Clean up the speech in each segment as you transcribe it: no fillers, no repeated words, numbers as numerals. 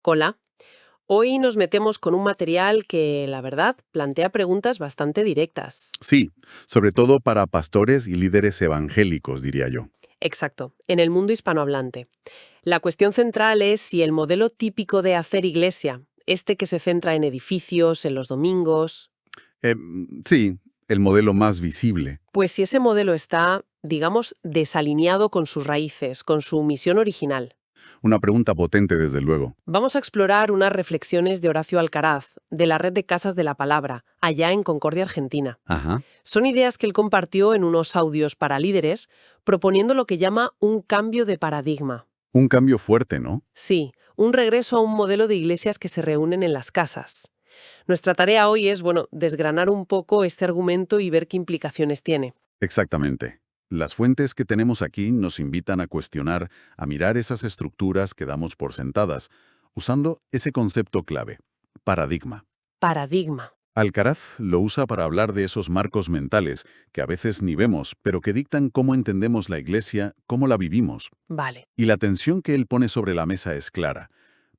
Hola. Hoy nos metemos con un material que, la verdad, plantea preguntas bastante directas. Sí, sobre todo para pastores y líderes evangélicos, diría yo. Exacto, en el mundo hispanohablante. La cuestión central es si el modelo típico de hacer iglesia, este que se centra en edificios, en los domingos, Sí, el modelo más visible. pues si ese modelo está, digamos, desalineado con sus raíces, con su misión original. Una pregunta potente, desde luego. Vamos a explorar unas reflexiones de Horacio Alcaraz, de la Red de Casas de la Palabra, allá en Concordia, Argentina. Ajá. Son ideas que él compartió en unos audios para líderes, proponiendo lo que llama un cambio de paradigma. Un cambio fuerte, ¿no? Sí, un regreso a un modelo de iglesias que se reúnen en las casas. Nuestra tarea hoy es, desgranar un poco este argumento y ver qué implicaciones tiene. Exactamente. Las fuentes que tenemos aquí nos invitan a cuestionar, a mirar esas estructuras que damos por sentadas, usando ese concepto clave, paradigma. Paradigma. Alcaraz lo usa para hablar de esos marcos mentales que a veces ni vemos, pero que dictan cómo entendemos la Iglesia, cómo la vivimos. Vale. Y la tensión que él pone sobre la mesa es clara.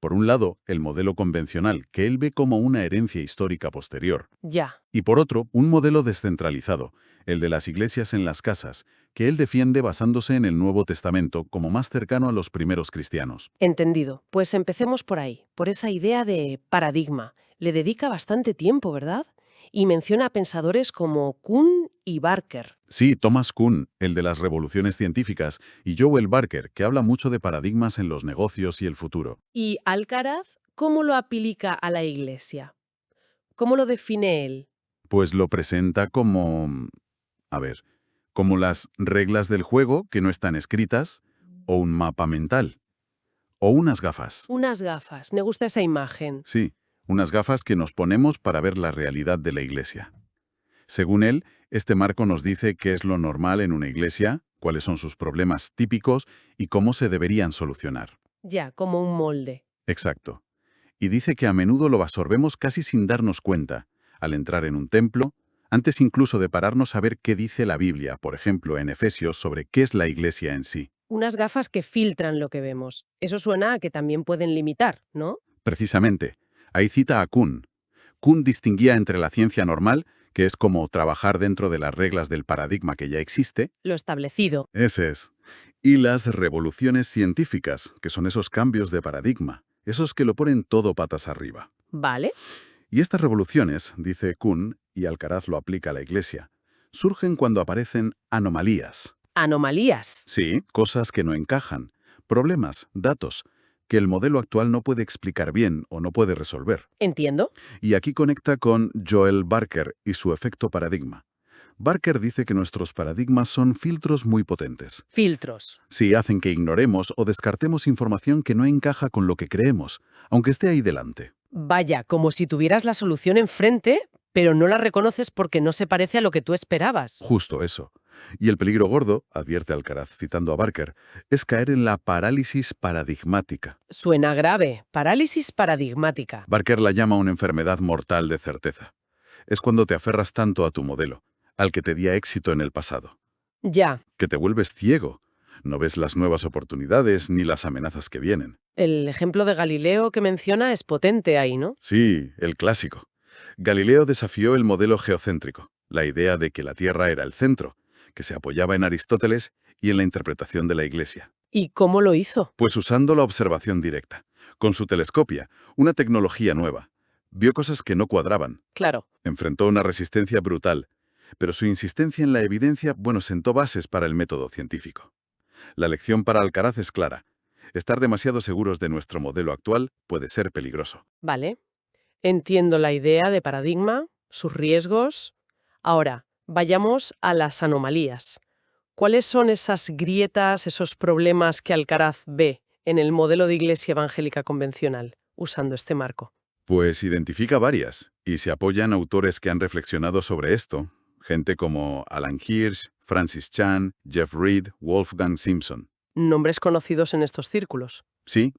Por un lado, el modelo convencional, que él ve como una herencia histórica posterior. Ya. Y por otro, un modelo descentralizado, el de las iglesias en las casas, que él defiende basándose en el Nuevo Testamento como más cercano a los primeros cristianos. Entendido. Pues empecemos por ahí, por esa idea de paradigma. Le dedica bastante tiempo, ¿verdad? Y menciona a pensadores como Kuhn y Barker. Sí, Thomas Kuhn, el de las revoluciones científicas, y Joel Barker, que habla mucho de paradigmas en los negocios y el futuro. ¿Y Alcaraz cómo lo aplica a la iglesia? ¿Cómo lo define él? Pues lo presenta como, a ver, como las reglas del juego que no están escritas, o un mapa mental, o unas gafas. Unas gafas. Me gusta esa imagen. Sí, unas gafas que nos ponemos para ver la realidad de la iglesia. Según él, este marco nos dice qué es lo normal en una iglesia, cuáles son sus problemas típicos y cómo se deberían solucionar. Ya, como un molde. Exacto. Y dice que a menudo lo absorbemos casi sin darnos cuenta, al entrar en un templo, antes incluso de pararnos a ver qué dice la Biblia, por ejemplo en Efesios, sobre qué es la iglesia en sí. Unas gafas que filtran lo que vemos. Eso suena a que también pueden limitar, ¿no? Precisamente, ahí cita a Kuhn. Kuhn distinguía entre la ciencia normal, que es como trabajar dentro de las reglas del paradigma que ya existe, Lo establecido. ese es, y las revoluciones científicas, que son esos cambios de paradigma, esos que lo ponen todo patas arriba. ¿Vale? Y estas revoluciones, dice Kuhn, y Alcaraz lo aplica a la Iglesia, surgen cuando aparecen anomalías. Anomalías. Sí, cosas que no encajan, problemas, datos, que el modelo actual no puede explicar bien o no puede resolver. Entiendo. Y aquí conecta con Joel Barker y su efecto paradigma. Barker dice que nuestros paradigmas son filtros muy potentes. Filtros. Sí, hacen que ignoremos o descartemos información que no encaja con lo que creemos, aunque esté ahí delante. Vaya, como si tuvieras la solución enfrente, pero no la reconoces porque no se parece a lo que tú esperabas. Justo eso. Y el peligro gordo, advierte Alcaraz citando a Barker, es caer en la parálisis paradigmática. Suena grave. Parálisis paradigmática. Barker la llama una enfermedad mortal de certeza. Es cuando te aferras tanto a tu modelo, al que te di éxito en el pasado, Ya. que te vuelves ciego. No ves las nuevas oportunidades ni las amenazas que vienen. El ejemplo de Galileo que menciona es potente ahí, ¿no? Sí, el clásico. Galileo desafió el modelo geocéntrico, la idea de que la Tierra era el centro, que se apoyaba en Aristóteles y en la interpretación de la Iglesia. ¿Y cómo lo hizo? Pues usando la observación directa, con su telescopia, una tecnología nueva. Vio cosas que no cuadraban, Claro. enfrentó una resistencia brutal, pero su insistencia en la evidencia, sentó bases para el método científico. La lección para Alcaraz es clara. Estar demasiado seguros de nuestro modelo actual puede ser peligroso. Vale. Entiendo la idea de paradigma, sus riesgos. Ahora, vayamos a las anomalías. ¿Cuáles son esas grietas, esos problemas que Alcaraz ve en el modelo de iglesia evangélica convencional, usando este marco? Pues identifica varias, y se apoyan autores que han reflexionado sobre esto, gente como Alan Hirsch, Francis Chan, Jeff Reed, Wolfgang Simpson. Nombres conocidos en estos círculos. Sí,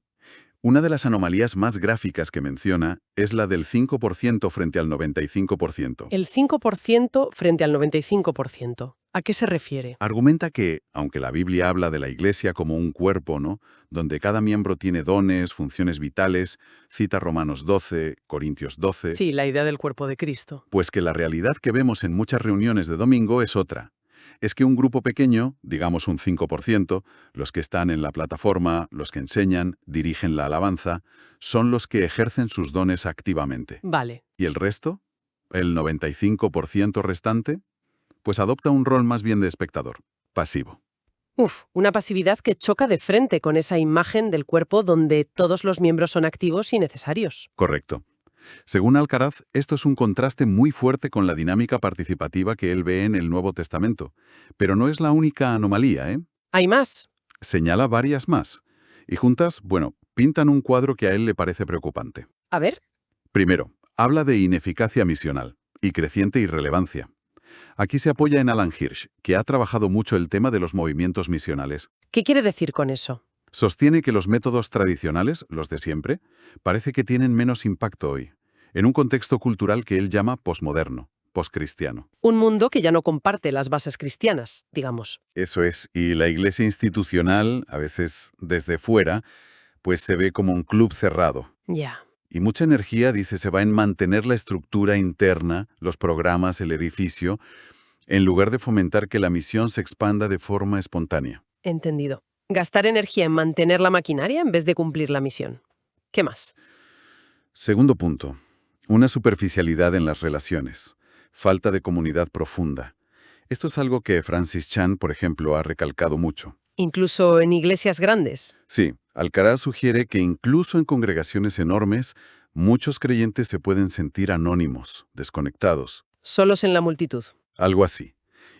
una de las anomalías más gráficas que menciona es la del 5% frente al 95%. El 5% frente al 95%. ¿A qué se refiere? Argumenta que, aunque la Biblia habla de la Iglesia como un cuerpo, ¿no?, donde cada miembro tiene dones, funciones vitales, cita Romanos 12, Corintios 12, Sí, la idea del cuerpo de Cristo. pues que la realidad que vemos en muchas reuniones de domingo es otra. Es que un grupo pequeño, digamos un 5%, los que están en la plataforma, los que enseñan, dirigen la alabanza, son los que ejercen sus dones activamente. Vale. ¿Y el resto? ¿El 95% restante? Pues adopta un rol más bien de espectador, pasivo. Uf, una pasividad que choca de frente con esa imagen del cuerpo donde todos los miembros son activos y necesarios. Correcto. Según Alcaraz, esto es un contraste muy fuerte con la dinámica participativa que él ve en el Nuevo Testamento. Pero no es la única anomalía, ¿eh? ¿Hay más? Señala varias más. Y juntas, bueno, pintan un cuadro que a él le parece preocupante. A ver. Primero, habla de ineficacia misional y creciente irrelevancia. Aquí se apoya en Alan Hirsch, que ha trabajado mucho el tema de los movimientos misionales. ¿Qué quiere decir con eso? Sostiene que los métodos tradicionales, los de siempre, parece que tienen menos impacto hoy, en un contexto cultural que él llama posmoderno, poscristiano. Un mundo que ya no comparte las bases cristianas, digamos. Eso es, y la iglesia institucional, a veces desde fuera, pues se ve como un club cerrado. Ya. Y mucha energía, dice, se va en mantener la estructura interna, los programas, el edificio, en lugar de fomentar que la misión se expanda de forma espontánea. Entendido. Gastar energía en mantener la maquinaria en vez de cumplir la misión. ¿Qué más? Segundo punto, una superficialidad en las relaciones, falta de comunidad profunda. Esto es algo que Francis Chan, por ejemplo, ha recalcado mucho. Incluso en iglesias grandes. Sí, Alcaraz sugiere que incluso en congregaciones enormes, muchos creyentes se pueden sentir anónimos, desconectados, Solos en la multitud. algo así.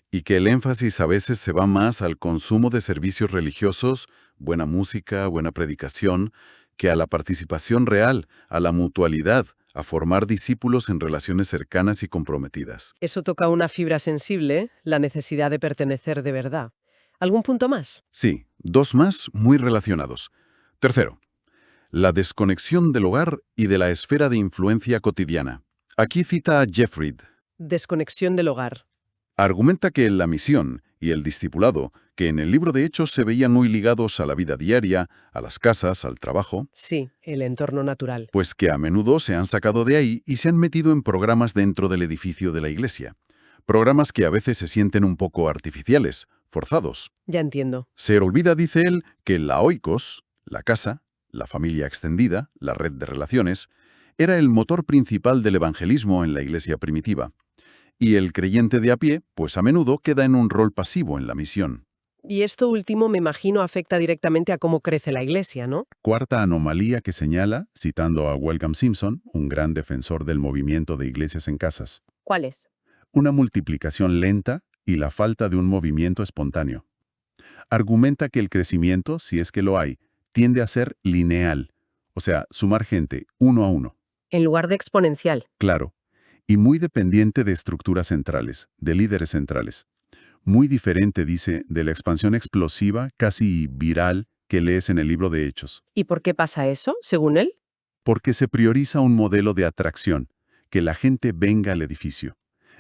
Y que el énfasis a veces se va más al consumo de servicios religiosos, buena música, buena predicación, que a la participación real, a la mutualidad, a formar discípulos en relaciones cercanas y comprometidas. Eso toca una fibra sensible, la necesidad de pertenecer de verdad. ¿Algún punto más? Sí, dos más muy relacionados. Tercero, la desconexión del hogar y de la esfera de influencia cotidiana. Aquí cita a Jeffrey. Desconexión del hogar. Argumenta que la misión y el discipulado, que en el libro de Hechos se veían muy ligados a la vida diaria, a las casas, al trabajo, Sí, el entorno natural. pues que a menudo se han sacado de ahí y se han metido en programas dentro del edificio de la iglesia. Programas que a veces se sienten un poco artificiales, forzados. Ya entiendo. Se olvida, dice él, que la oikos, la casa, la familia extendida, la red de relaciones, era el motor principal del evangelismo en la iglesia primitiva. Y el creyente de a pie, pues a menudo queda en un rol pasivo en la misión. Y esto último me imagino afecta directamente a cómo crece la iglesia, ¿no? Cuarta anomalía que señala, citando a Wellcome Simpson, un gran defensor del movimiento de iglesias en casas. ¿Cuál es? Una multiplicación lenta y la falta de un movimiento espontáneo. Argumenta que el crecimiento, si es que lo hay, tiende a ser lineal, o sea, sumar gente uno a uno, En lugar de exponencial. claro, y muy dependiente de estructuras centrales, de líderes centrales. Muy diferente, dice, de la expansión explosiva, casi viral, que lees en el libro de Hechos. ¿Y por qué pasa eso, según él? Porque se prioriza un modelo de atracción, que la gente venga al edificio,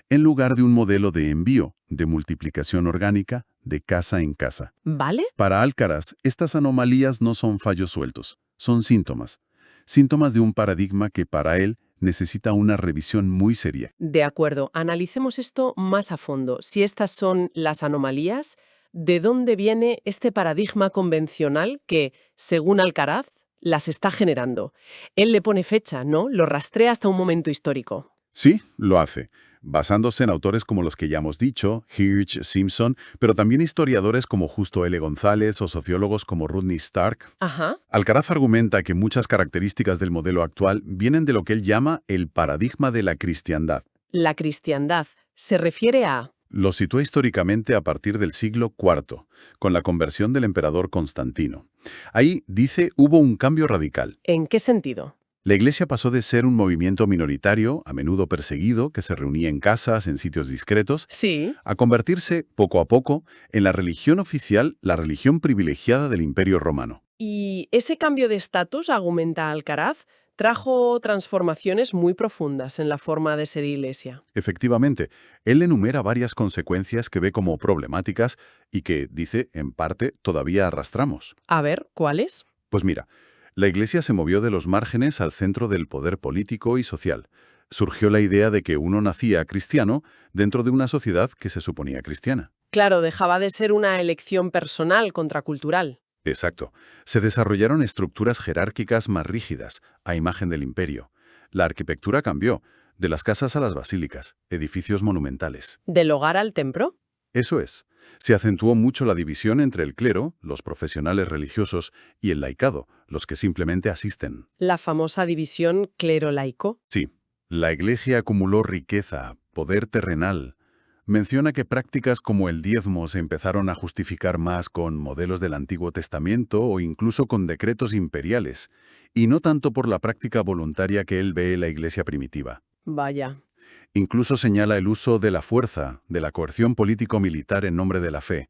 en lugar de un modelo de envío, de multiplicación orgánica, de casa en casa. ¿Vale? Para Alcaraz, estas anomalías no son fallos sueltos, son síntomas. Síntomas de un paradigma que para él necesita una revisión muy seria. De acuerdo, analicemos esto más a fondo. Si estas son las anomalías, ¿de dónde viene este paradigma convencional que, según Alcaraz, las está generando? Él le pone fecha, ¿no? Lo rastrea hasta un momento histórico. Sí, lo hace, basándose en autores como los que ya hemos dicho, Hirsch, Simpson, pero también historiadores como Justo L. González o sociólogos como Rodney Stark. Ajá. Alcaraz argumenta que muchas características del modelo actual vienen de lo que él llama el paradigma de la cristiandad. La cristiandad se refiere a... Lo sitúa históricamente a partir del siglo IV, con la conversión del emperador Constantino. Ahí, dice, hubo un cambio radical. ¿En qué sentido? La Iglesia pasó de ser un movimiento minoritario, a menudo perseguido, que se reunía en casas, en sitios discretos, Sí. a convertirse, poco a poco, en la religión oficial, la religión privilegiada del Imperio Romano. Y ese cambio de estatus, argumenta Alcaraz, trajo transformaciones muy profundas en la forma de ser iglesia. Efectivamente, él enumera varias consecuencias que ve como problemáticas y que, dice, en parte, todavía arrastramos. A ver, ¿cuáles? Pues mira, la Iglesia se movió de los márgenes al centro del poder político y social. Surgió la idea de que uno nacía cristiano dentro de una sociedad que se suponía cristiana. Claro, dejaba de ser una elección personal contracultural. Exacto. Se desarrollaron estructuras jerárquicas más rígidas, a imagen del imperio. La arquitectura cambió, de las casas a las basílicas, edificios monumentales. ¿Del hogar al templo? Eso es. Se acentuó mucho la división entre el clero, los profesionales religiosos, y el laicado, los que simplemente asisten. La famosa división clero-laico. Sí, la Iglesia acumuló riqueza, poder terrenal. Menciona que prácticas como el diezmo se empezaron a justificar más con modelos del Antiguo Testamento o incluso con decretos imperiales, y no tanto por la práctica voluntaria que él ve en la Iglesia primitiva. Vaya. Incluso señala el uso de la fuerza, de la coerción político-militar en nombre de la fe.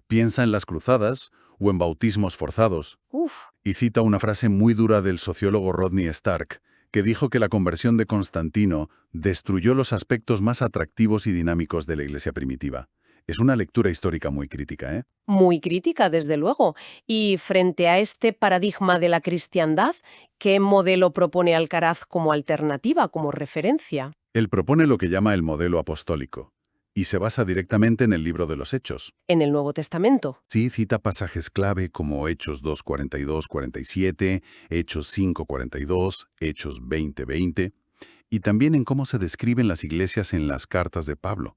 Piensa en las cruzadas o en bautismos forzados, Uf. y cita una frase muy dura del sociólogo Rodney Stark, que dijo que la conversión de Constantino destruyó los aspectos más atractivos y dinámicos de la Iglesia primitiva. Es una lectura histórica muy crítica, ¿eh? Muy crítica, desde luego. Y frente a este paradigma de la cristiandad, ¿qué modelo propone Alcaraz como alternativa, como referencia? Él propone lo que llama el modelo apostólico, y se basa directamente en el libro de los Hechos. En el Nuevo Testamento. Sí, cita pasajes clave como Hechos 2:42-47, Hechos 5:42, Hechos 20:20, y también en cómo se describen las iglesias en las cartas de Pablo.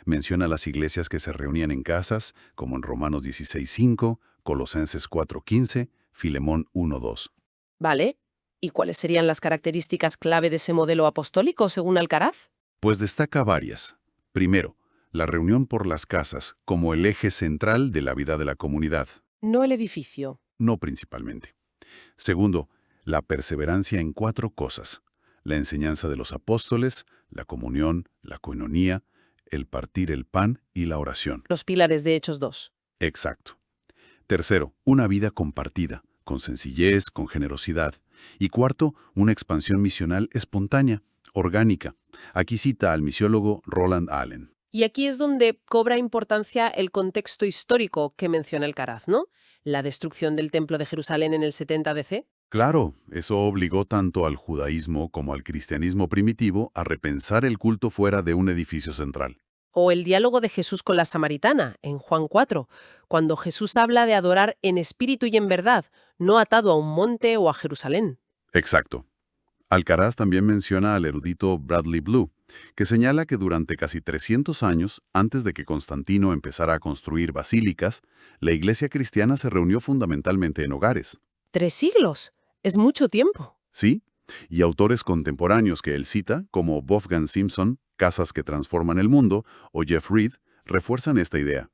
Menciona las iglesias que se reunían en casas, como en Romanos 16:5, Colosenses 4:15, Filemón 1:2. ¿Vale? ¿Y cuáles serían las características clave de ese modelo apostólico, según Alcaraz? Pues destaca varias. Primero, la reunión por las casas como el eje central de la vida de la comunidad, No el edificio. no principalmente. Segundo, la perseverancia en 4 cosas: la enseñanza de los apóstoles, la comunión, la coinonía, el partir el pan y la oración. Los pilares de Hechos 2. Exacto. Tercero, una vida compartida, con sencillez, con generosidad. Y cuarto, una expansión misional espontánea, orgánica. Aquí cita al misiólogo Roland Allen. Y aquí es donde cobra importancia el contexto histórico que menciona Alcaraz, ¿no? La destrucción del Templo de Jerusalén en el 70 DC. Claro, eso obligó tanto al judaísmo como al cristianismo primitivo a repensar el culto fuera de un edificio central. O el diálogo de Jesús con la samaritana, en Juan 4, cuando Jesús habla de adorar en espíritu y en verdad, no atado a un monte o a Jerusalén. Exacto. Alcaraz también menciona al erudito Bradley Blue, que señala que durante casi 300 años, antes de que Constantino empezara a construir basílicas, la iglesia cristiana se reunió fundamentalmente en hogares. 3 siglos. Es mucho tiempo. ¿Sí? Y autores contemporáneos que él cita, como Wolfgang Simpson, Casas que transforman el mundo, o Jeff Reed, refuerzan esta idea.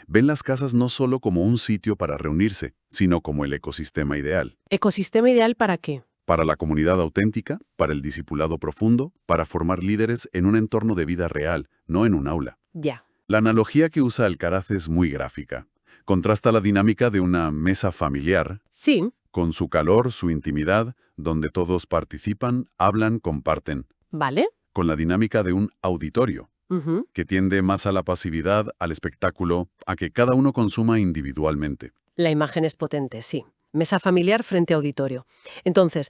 Ven las casas no solo como un sitio para reunirse, sino como el ecosistema ideal. ¿Ecosistema ideal para qué? Para la comunidad auténtica, para el discipulado profundo, para formar líderes en un entorno de vida real, no en un aula. Ya. La analogía que usa Alcaraz es muy gráfica. Contrasta la dinámica de una mesa familiar, Sí. con su calor, su intimidad, donde todos participan, hablan, comparten, ¿Vale? con la dinámica de un auditorio, Ujú. que tiende más a la pasividad, al espectáculo, a que cada uno consuma individualmente. La imagen es potente, sí. Mesa familiar frente a auditorio. Entonces,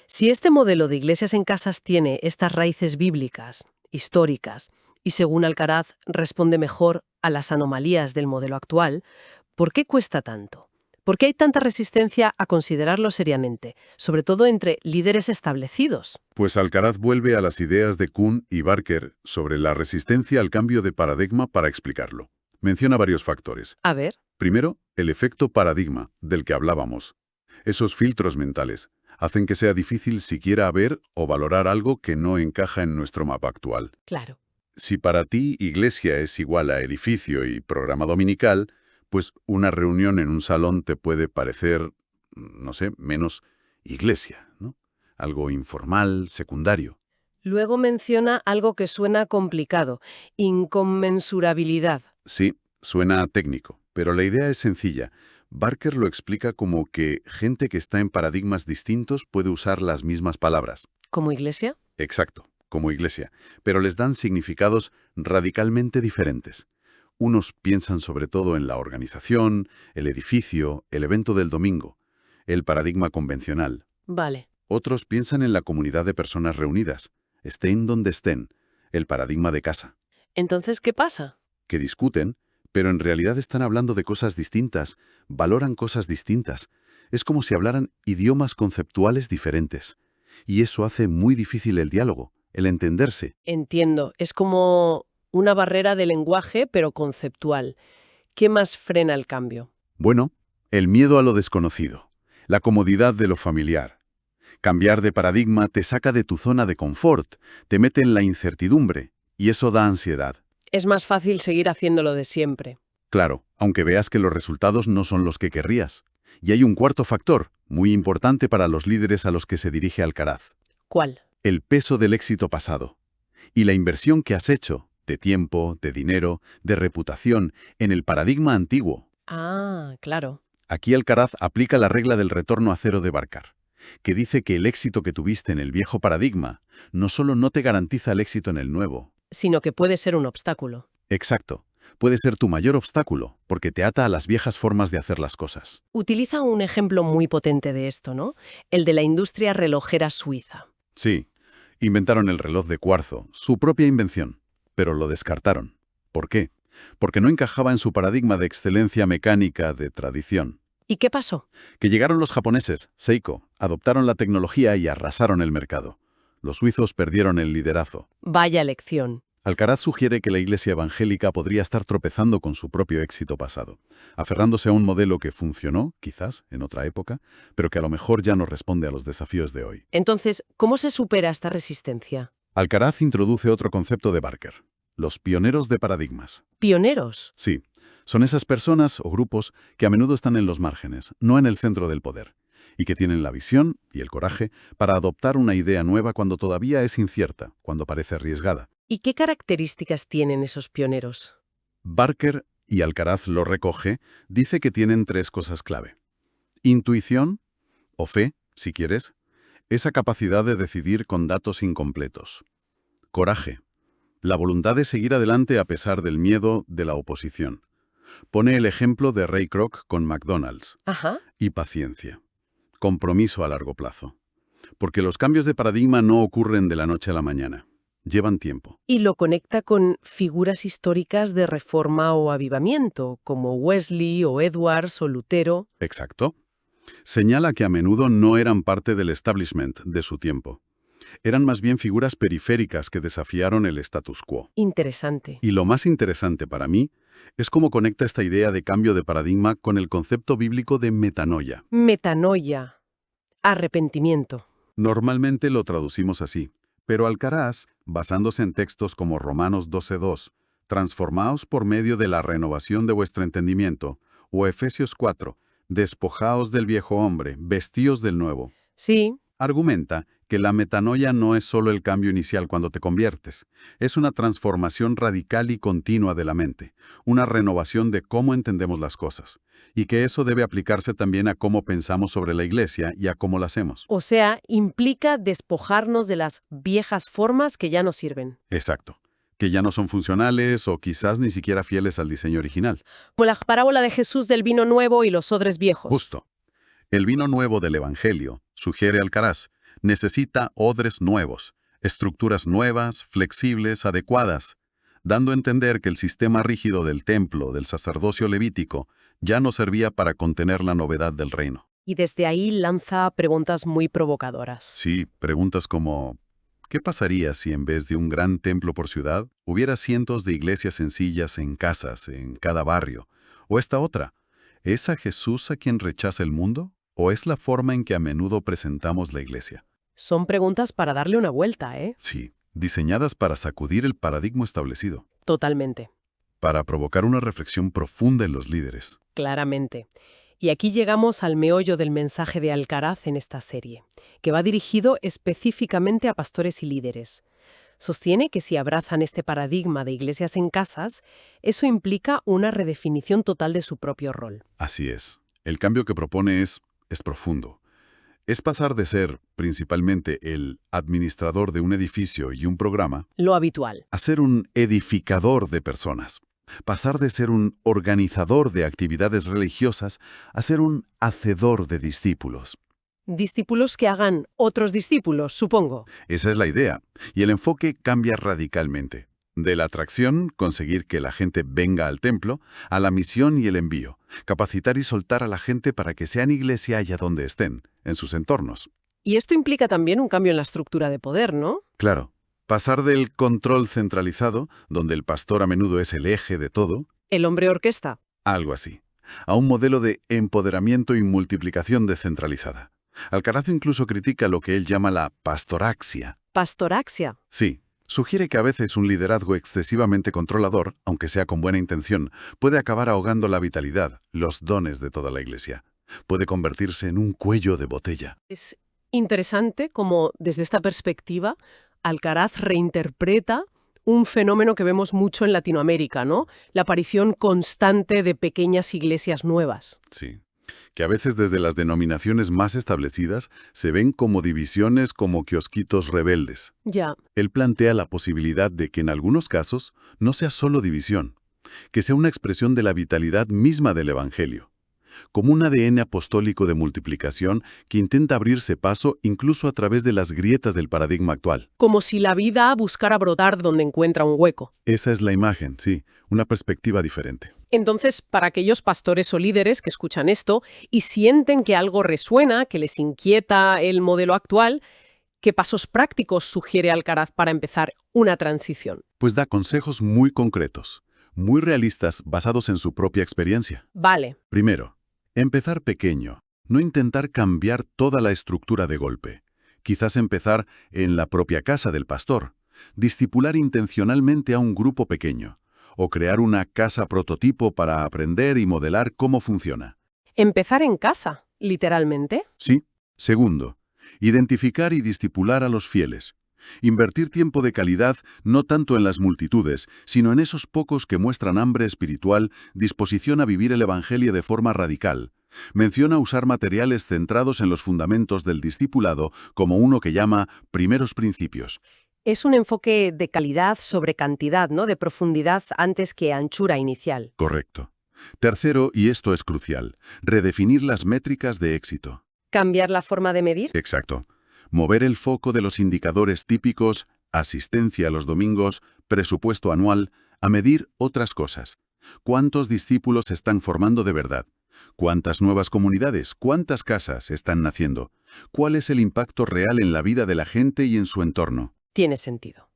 si este modelo de iglesias en casas tiene estas raíces bíblicas, históricas, y según Alcaraz responde mejor a las anomalías del modelo actual, ¿por qué cuesta tanto? ¿Por qué hay tanta resistencia a considerarlo seriamente, sobre todo entre líderes establecidos? Pues Alcaraz vuelve a las ideas de Kuhn y Barker sobre la resistencia al cambio de paradigma para explicarlo. Menciona varios factores. A ver, Primero, el efecto paradigma, del que hablábamos. Esos filtros mentales hacen que sea difícil siquiera ver o valorar algo que no encaja en nuestro mapa actual. claro. Si para ti iglesia es igual a edificio y programa dominical, pues una reunión en un salón te puede parecer, no sé, menos iglesia, ¿no? Algo informal, secundario. Luego menciona algo que suena complicado, inconmensurabilidad. Sí, suena técnico, pero la idea es sencilla. Barker lo explica como que gente que está en paradigmas distintos puede usar las mismas palabras. ¿Como iglesia? Exacto, como iglesia, pero les dan significados radicalmente diferentes. Unos piensan sobre todo en la organización, el edificio, el evento del domingo, el paradigma convencional. Vale. Otros piensan en la comunidad de personas reunidas, estén donde estén, el paradigma de casa, Entonces, ¿qué pasa? que discuten, pero en realidad están hablando de cosas distintas, valoran cosas distintas. Es como si hablaran idiomas conceptuales diferentes. Y eso hace muy difícil el diálogo, el entenderse. Entiendo. Es como una barrera de lenguaje, pero conceptual. ¿Qué más frena el cambio? Bueno, el miedo a lo desconocido, la comodidad de lo familiar. Cambiar de paradigma te saca de tu zona de confort, te mete en la incertidumbre, y eso da ansiedad. Es más fácil seguir haciéndolo de siempre. Claro, aunque veas que los resultados no son los que querrías. Y hay un cuarto factor, muy importante para los líderes a los que se dirige Alcaraz. ¿Cuál? El peso del éxito pasado. Y la inversión que has hecho, de tiempo, de dinero, de reputación, en el paradigma antiguo. Ah, claro. Aquí Alcaraz aplica la regla del retorno a cero de Barker, que dice que el éxito que tuviste en el viejo paradigma no solo no te garantiza el éxito en el nuevo. Sino que puede ser un obstáculo. Exacto. Puede ser tu mayor obstáculo, porque te ata a las viejas formas de hacer las cosas. Utiliza un ejemplo muy potente de esto, ¿no? El de la industria relojera suiza. Sí, inventaron el reloj de cuarzo, su propia invención, pero lo descartaron. ¿Por qué? Porque no encajaba en su paradigma de excelencia mecánica de tradición. ¿Y qué pasó? Que llegaron los japoneses, Seiko, adoptaron la tecnología y arrasaron el mercado. Los suizos perdieron el liderazgo. Vaya lección. Alcaraz sugiere que la Iglesia evangélica podría estar tropezando con su propio éxito pasado, aferrándose a un modelo que funcionó, quizás, en otra época, pero que a lo mejor ya no responde a los desafíos de hoy. Entonces, ¿cómo se supera esta resistencia? Alcaraz introduce otro concepto de Barker, los pioneros de paradigmas. ¿Pioneros? Sí, son esas personas o grupos que a menudo están en los márgenes, no en el centro del poder, y que tienen la visión y el coraje para adoptar una idea nueva cuando todavía es incierta, cuando parece arriesgada. ¿Y qué características tienen esos pioneros? Barker, y Alcaraz lo recoge, dice que tienen tres cosas clave. Intuición, o fe, si quieres, esa capacidad de decidir con datos incompletos. Coraje, la voluntad de seguir adelante a pesar del miedo de la oposición. Pone el ejemplo de Ray Kroc con McDonald's. Ajá. Y paciencia. Compromiso a largo plazo. Porque los cambios de paradigma no ocurren de la noche a la mañana. Llevan tiempo. Y lo conecta con figuras históricas de reforma o avivamiento, como Wesley o Edwards o Lutero. Exacto. Señala que a menudo no eran parte del establishment de su tiempo. Eran más bien figuras periféricas que desafiaron el status quo. Interesante. Y lo más interesante para mí es cómo conecta esta idea de cambio de paradigma con el concepto bíblico de metanoia. Metanoia. Arrepentimiento. Normalmente lo traducimos así, pero Alcaraz, basándose en textos como Romanos 12:2, transformaos por medio de la renovación de vuestro entendimiento, o Efesios 4, despojaos del viejo hombre, vestíos del nuevo. Sí. Argumenta que la metanoia no es solo el cambio inicial cuando te conviertes, es una transformación radical y continua de la mente, una renovación de cómo entendemos las cosas, y que eso debe aplicarse también a cómo pensamos sobre la Iglesia y a cómo la hacemos. O sea, implica despojarnos de las viejas formas que ya no sirven. Exacto, que ya no son funcionales o quizás ni siquiera fieles al diseño original. Como la parábola de Jesús del vino nuevo y los odres viejos. Justo. El vino nuevo del Evangelio, sugiere Alcaraz, necesita odres nuevos, estructuras nuevas, flexibles, adecuadas, dando a entender que el sistema rígido del templo, del sacerdocio levítico, ya no servía para contener la novedad del reino. Y desde ahí lanza preguntas muy provocadoras. Sí, preguntas como, ¿qué pasaría si en vez de un gran templo por ciudad, hubiera cientos de iglesias sencillas en casas, en cada barrio? O esta otra, ¿es a Jesús a quien rechaza el mundo? ¿O es la forma en que a menudo presentamos la Iglesia? Son preguntas para darle una vuelta, ¿eh? Sí, diseñadas para sacudir el paradigma establecido, Totalmente. para provocar una reflexión profunda en los líderes. Claramente. Y aquí llegamos al meollo del mensaje de Alcaraz en esta serie, que va dirigido específicamente a pastores y líderes. Sostiene que si abrazan este paradigma de iglesias en casas, eso implica una redefinición total de su propio rol. Así es. El cambio que propone es profundo. Es pasar de ser, principalmente, el administrador de un edificio y un programa, Lo habitual. a ser un edificador de personas. Pasar de ser un organizador de actividades religiosas a ser un hacedor de discípulos. Discípulos que hagan otros discípulos, supongo. Esa es la idea, y el enfoque cambia radicalmente. De la atracción, conseguir que la gente venga al templo, a la misión y el envío, capacitar y soltar a la gente para que sean iglesia allá donde estén, en sus entornos. Y esto implica también un cambio en la estructura de poder, ¿no? Claro, pasar del control centralizado, donde el pastor a menudo es el eje de todo, El hombre orquesta. algo así, a un modelo de empoderamiento y multiplicación descentralizada. Alcaraz incluso critica lo que él llama la pastoraxia. Pastoraxia. Sí, sugiere que a veces un liderazgo excesivamente controlador, aunque sea con buena intención, puede acabar ahogando la vitalidad, los dones de toda la Iglesia. Puede convertirse en un cuello de botella. Es interesante cómo, desde esta perspectiva, Alcaraz reinterpreta un fenómeno que vemos mucho en Latinoamérica, ¿no? La aparición constante de pequeñas iglesias nuevas. Sí. Que a veces desde las denominaciones más establecidas se ven como divisiones, como kiosquitos rebeldes. Ya. Él plantea la posibilidad de que en algunos casos no sea solo división, que sea una expresión de la vitalidad misma del Evangelio, como un ADN apostólico de multiplicación que intenta abrirse paso incluso a través de las grietas del paradigma actual. Como si la vida buscara brotar donde encuentra un hueco. Esa es la imagen, sí, una perspectiva diferente. Entonces, para aquellos pastores o líderes que escuchan esto y sienten que algo resuena, que les inquieta el modelo actual, ¿qué pasos prácticos sugiere Alcaraz para empezar una transición? Pues da consejos muy concretos, muy realistas, basados en su propia experiencia. Vale. Primero, empezar pequeño, no intentar cambiar toda la estructura de golpe. Quizás empezar en la propia casa del pastor, discipular intencionalmente a un grupo pequeño, o crear una casa prototipo para aprender y modelar cómo funciona. Empezar en casa, literalmente. Sí. Segundo, identificar y discipular a los fieles. Invertir tiempo de calidad no tanto en las multitudes, sino en esos pocos que muestran hambre espiritual, disposición a vivir el Evangelio de forma radical. Menciona usar materiales centrados en los fundamentos del discipulado como uno que llama primeros principios. Es un enfoque de calidad sobre cantidad, ¿no? De profundidad antes que anchura inicial. Correcto. Tercero, y esto es crucial, redefinir las métricas de éxito. ¿Cambiar la forma de medir? Exacto. Mover el foco de los indicadores típicos, asistencia a los domingos, presupuesto anual, a medir otras cosas. ¿Cuántos discípulos se están formando de verdad? ¿Cuántas nuevas comunidades, cuántas casas están naciendo? ¿Cuál es el impacto real en la vida de la gente y en su entorno? Tiene sentido.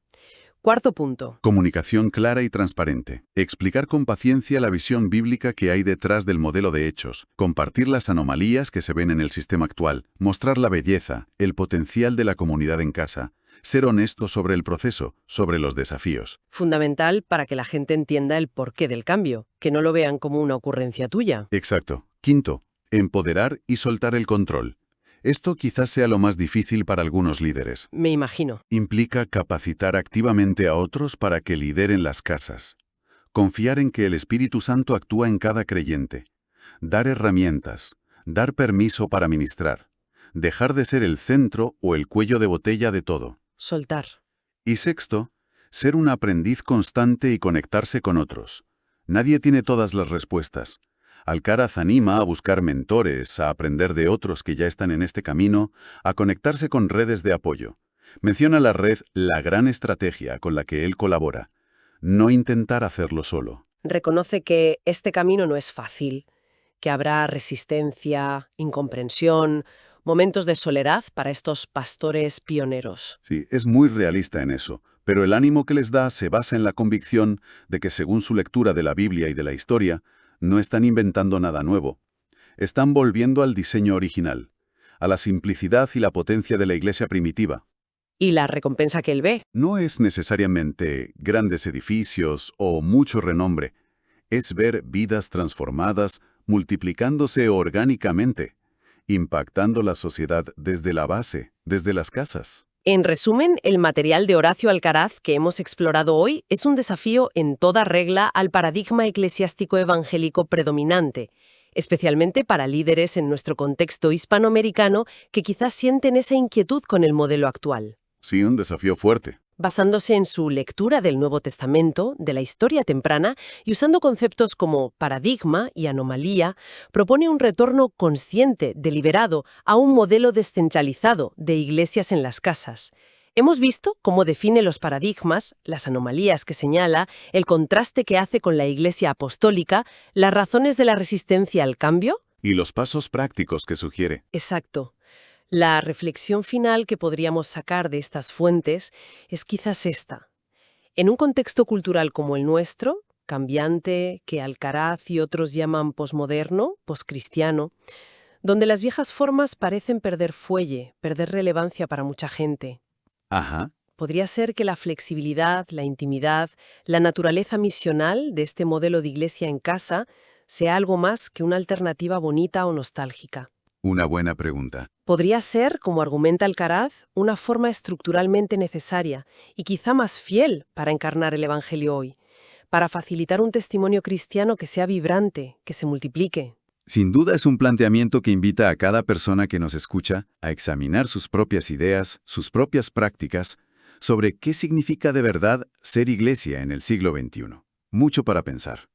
Cuarto punto. Comunicación clara y transparente. Explicar con paciencia la visión bíblica que hay detrás del modelo de hechos. Compartir las anomalías que se ven en el sistema actual. Mostrar la belleza, el potencial de la comunidad en casa. Ser honesto sobre el proceso, sobre los desafíos. Fundamental para que la gente entienda el porqué del cambio, que no lo vean como una ocurrencia tuya. Exacto. Quinto, empoderar y soltar el control. Esto quizás sea lo más difícil para algunos líderes. Me imagino. Implica capacitar activamente a otros para que lideren las casas. Confiar en que el Espíritu Santo actúa en cada creyente. Dar herramientas. Dar permiso para ministrar. Dejar de ser el centro o el cuello de botella de todo. Soltar. Y sexto, ser un aprendiz constante y conectarse con otros. Nadie tiene todas las respuestas. Alcaraz anima a buscar mentores, a aprender de otros que ya están en este camino, a conectarse con redes de apoyo. Menciona la red La Gran Estrategia con la que él colabora. No intentar hacerlo solo. Reconoce que este camino no es fácil, que habrá resistencia, incomprensión, momentos de soledad para estos pastores pioneros. Sí, es muy realista en eso, pero el ánimo que les da se basa en la convicción de que según su lectura de la Biblia y de la historia, no están inventando nada nuevo. Están volviendo al diseño original, a la simplicidad y la potencia de la iglesia primitiva. Y la recompensa que él ve. No es necesariamente grandes edificios o mucho renombre. Es ver vidas transformadas, multiplicándose orgánicamente, impactando la sociedad desde la base, desde las casas. En resumen, el material de Horacio Alcaraz que hemos explorado hoy es un desafío en toda regla al paradigma eclesiástico evangélico predominante, especialmente para líderes en nuestro contexto hispanoamericano que quizás sienten esa inquietud con el modelo actual. Sí, un desafío fuerte. Basándose en su lectura del Nuevo Testamento, de la historia temprana, y usando conceptos como paradigma y anomalía, propone un retorno consciente, deliberado, a un modelo descentralizado de iglesias en las casas. Hemos visto cómo define los paradigmas, las anomalías que señala, el contraste que hace con la Iglesia apostólica, las razones de la resistencia al cambio. Y los pasos prácticos que sugiere. Exacto. La reflexión final que podríamos sacar de estas fuentes es quizás esta. En un contexto cultural como el nuestro, cambiante, que Alcaraz y otros llaman posmoderno, poscristiano, donde las viejas formas parecen perder fuelle, perder relevancia para mucha gente, Ajá. podría ser que la flexibilidad, la intimidad, la naturaleza misional de este modelo de iglesia en casa sea algo más que una alternativa bonita o nostálgica. Una buena pregunta. Podría ser, como argumenta Alcaraz, una forma estructuralmente necesaria y quizá más fiel para encarnar el Evangelio hoy, para facilitar un testimonio cristiano que sea vibrante, que se multiplique. Sin duda es un planteamiento que invita a cada persona que nos escucha a examinar sus propias ideas, sus propias prácticas, sobre qué significa de verdad ser iglesia en el siglo XXI. Mucho para pensar.